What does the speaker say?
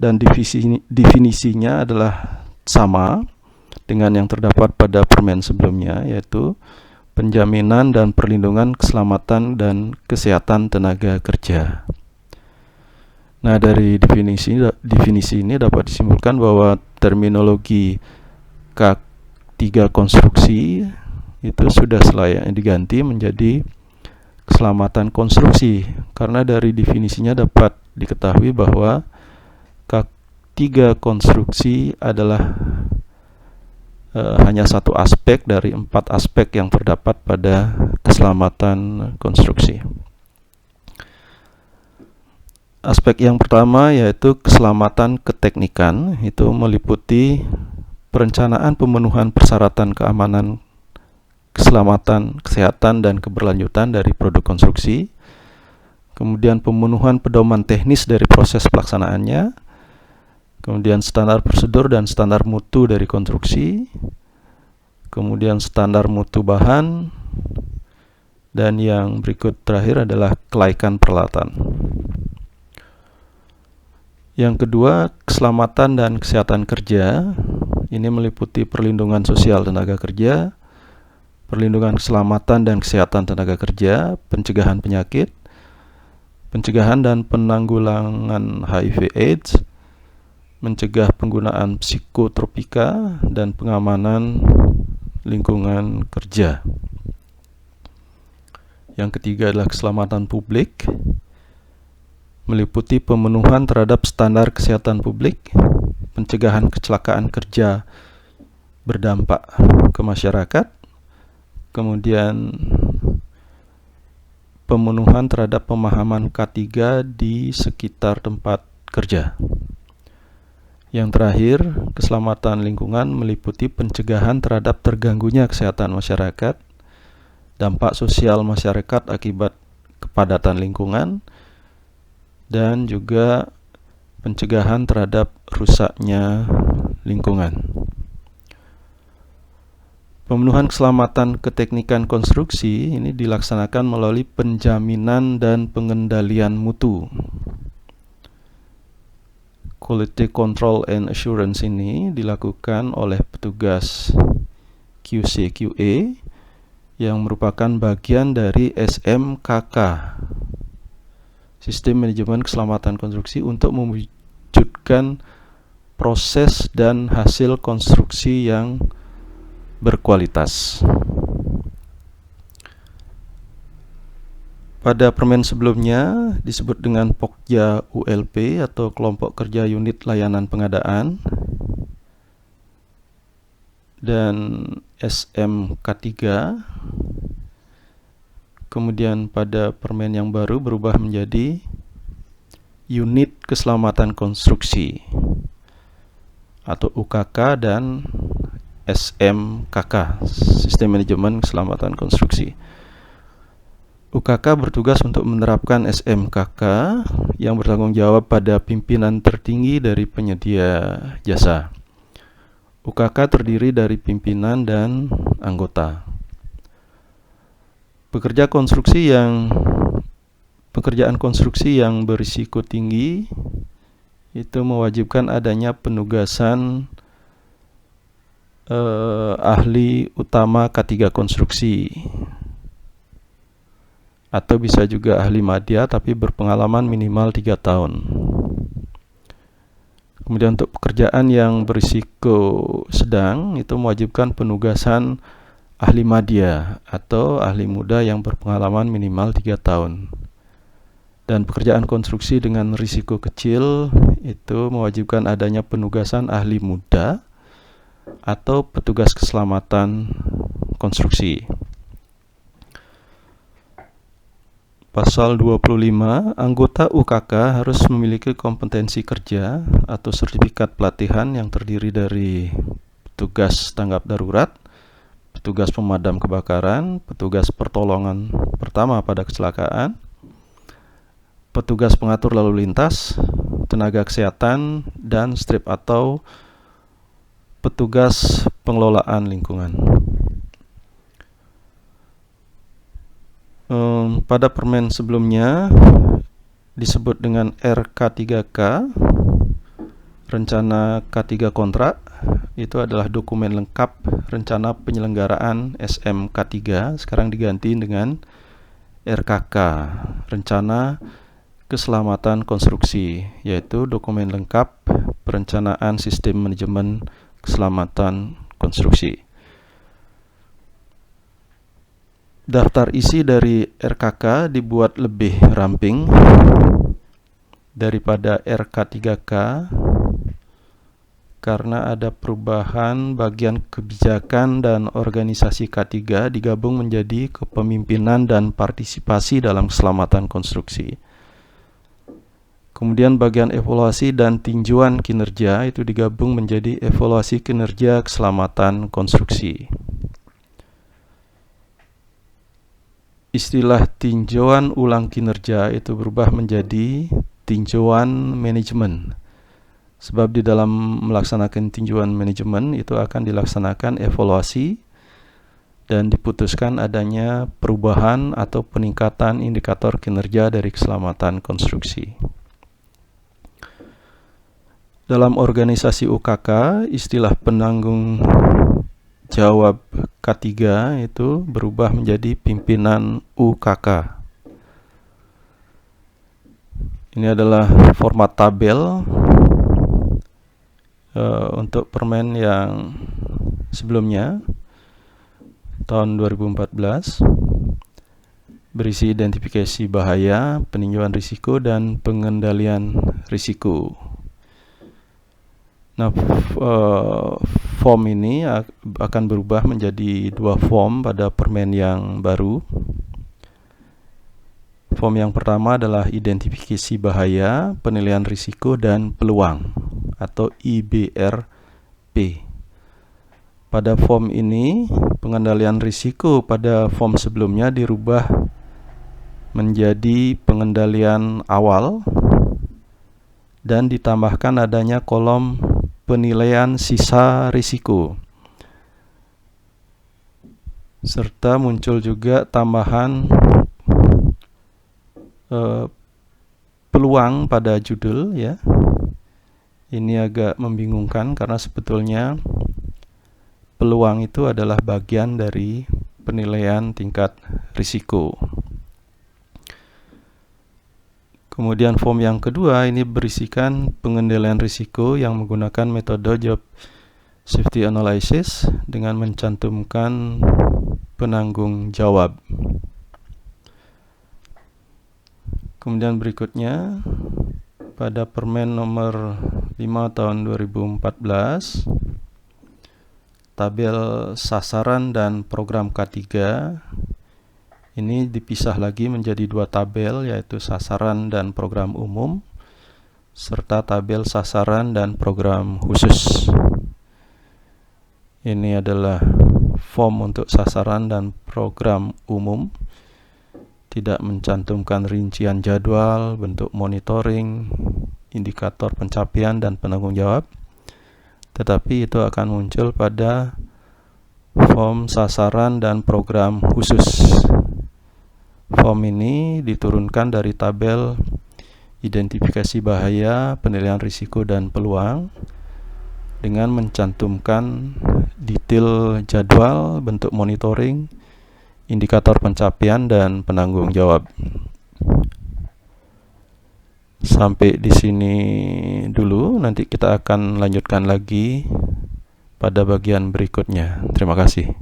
dan definisinya adalah sama dengan yang terdapat pada permen sebelumnya, yaitu penjaminan dan perlindungan keselamatan dan kesehatan tenaga kerja. Nah, dari definisi ini dapat disimpulkan bahwa terminologi K3 konstruksi itu sudah selayaknya diganti menjadi keselamatan konstruksi, karena dari definisinya dapat diketahui bahwa K3 konstruksi adalah hanya satu aspek dari 4 aspek yang terdapat pada keselamatan konstruksi. Aspek yang pertama yaitu keselamatan keteknikan, itu meliputi perencanaan pemenuhan persyaratan keamanan, keselamatan, kesehatan, dan keberlanjutan dari produk konstruksi, kemudian pemenuhan pedoman teknis dari proses pelaksanaannya, kemudian standar prosedur dan standar mutu dari konstruksi, kemudian standar mutu bahan, dan yang berikut terakhir adalah kelaikan peralatan. Yang kedua, keselamatan dan kesehatan kerja. Ini meliputi perlindungan sosial tenaga kerja, perlindungan keselamatan dan kesehatan tenaga kerja, pencegahan penyakit, pencegahan dan penanggulangan HIV/AIDS, mencegah penggunaan psikotropika, dan pengamanan lingkungan kerja. Yang ketiga adalah keselamatan publik, meliputi pemenuhan terhadap standar kesehatan publik, pencegahan kecelakaan kerja berdampak ke masyarakat, kemudian pemenuhan terhadap pemahaman K3 di sekitar tempat kerja. Yang terakhir, keselamatan lingkungan meliputi pencegahan terhadap terganggunya kesehatan masyarakat, dampak sosial masyarakat akibat kepadatan lingkungan, dan juga pencegahan terhadap rusaknya lingkungan. Pemenuhan keselamatan keteknikan konstruksi ini dilaksanakan melalui penjaminan dan pengendalian mutu. Quality Control and Assurance ini dilakukan oleh petugas QC/QA yang merupakan bagian dari SMKK, Sistem Manajemen Keselamatan Konstruksi, untuk mewujudkan proses dan hasil konstruksi yang berkualitas. Pada permen sebelumnya disebut dengan Pokja ULP atau Kelompok Kerja Unit Layanan Pengadaan, dan SMK3. Kemudian pada permen yang baru berubah menjadi Unit Keselamatan Konstruksi atau UKK dan SMKK, Sistem Manajemen Keselamatan Konstruksi. UKK bertugas untuk menerapkan SMKK yang bertanggung jawab pada pimpinan tertinggi dari penyedia jasa. UKK terdiri dari pimpinan dan anggota. Pekerjaan konstruksi yang berisiko tinggi itu mewajibkan adanya penugasan ahli utama K3 konstruksi, atau bisa juga ahli madya tapi berpengalaman minimal 3 tahun. Kemudian untuk pekerjaan yang berisiko sedang itu mewajibkan penugasan ahli madya atau ahli muda yang berpengalaman minimal 3 tahun. Dan pekerjaan konstruksi dengan risiko kecil itu mewajibkan adanya penugasan ahli muda atau petugas keselamatan konstruksi. Pasal 25, anggota UKK harus memiliki kompetensi kerja atau sertifikat pelatihan yang terdiri dari petugas tanggap darurat, petugas pemadam kebakaran, petugas pertolongan pertama pada kecelakaan, petugas pengatur lalu lintas, tenaga kesehatan, dan strip atau petugas pengelolaan lingkungan. Pada permen sebelumnya disebut dengan RK3K, Rencana K3 kontrak itu adalah dokumen lengkap rencana penyelenggaraan SMK3, sekarang diganti dengan RKK, Rencana Keselamatan Konstruksi, yaitu dokumen lengkap perencanaan sistem manajemen keselamatan konstruksi. Daftar isi dari RKK dibuat lebih ramping daripada RK3K karena ada perubahan bagian kebijakan dan organisasi K3 digabung menjadi kepemimpinan dan partisipasi dalam keselamatan konstruksi. Kemudian bagian evaluasi dan tinjauan kinerja itu digabung menjadi evaluasi kinerja keselamatan konstruksi. Istilah tinjauan ulang kinerja itu berubah menjadi tinjauan manajemen. Sebab di dalam melaksanakan tinjauan manajemen itu akan dilaksanakan evaluasi dan diputuskan adanya perubahan atau peningkatan indikator kinerja dari keselamatan konstruksi. Dalam organisasi UKK, istilah penanggung jawab K3 itu berubah menjadi pimpinan UKK. Ini adalah format tabel untuk permen yang sebelumnya tahun 2014, berisi identifikasi bahaya, peninjauan risiko, dan pengendalian risiko. Nah, form ini akan berubah menjadi 2 form pada permen yang baru. Form yang pertama adalah identifikasi bahaya, penilaian risiko, dan peluang atau IBRP. Pada form ini, pengendalian risiko pada form sebelumnya dirubah menjadi pengendalian awal dan ditambahkan adanya kolom penilaian sisa risiko. Serta muncul juga tambahan peluang pada judul, ya. Ini agak membingungkan karena sebetulnya peluang itu adalah bagian dari penilaian tingkat risiko. Kemudian form yang kedua ini berisikan pengendalian risiko yang menggunakan metode job safety analysis dengan mencantumkan penanggung jawab. Kemudian berikutnya pada permen nomor 5 tahun 2014, tabel sasaran dan program K3 ini dipisah lagi menjadi 2 tabel, yaitu sasaran dan program umum serta tabel sasaran dan program khusus. Ini adalah form untuk sasaran dan program umum, tidak mencantumkan rincian jadwal, bentuk monitoring, indikator pencapaian dan penanggung jawab, tetapi itu akan muncul pada form sasaran dan program khusus. Form ini diturunkan dari tabel identifikasi bahaya, penilaian risiko, dan peluang dengan mencantumkan detail jadwal, bentuk monitoring, indikator pencapaian, dan penanggung jawab. Sampai di sini dulu, nanti kita akan lanjutkan lagi pada bagian berikutnya. Terima kasih.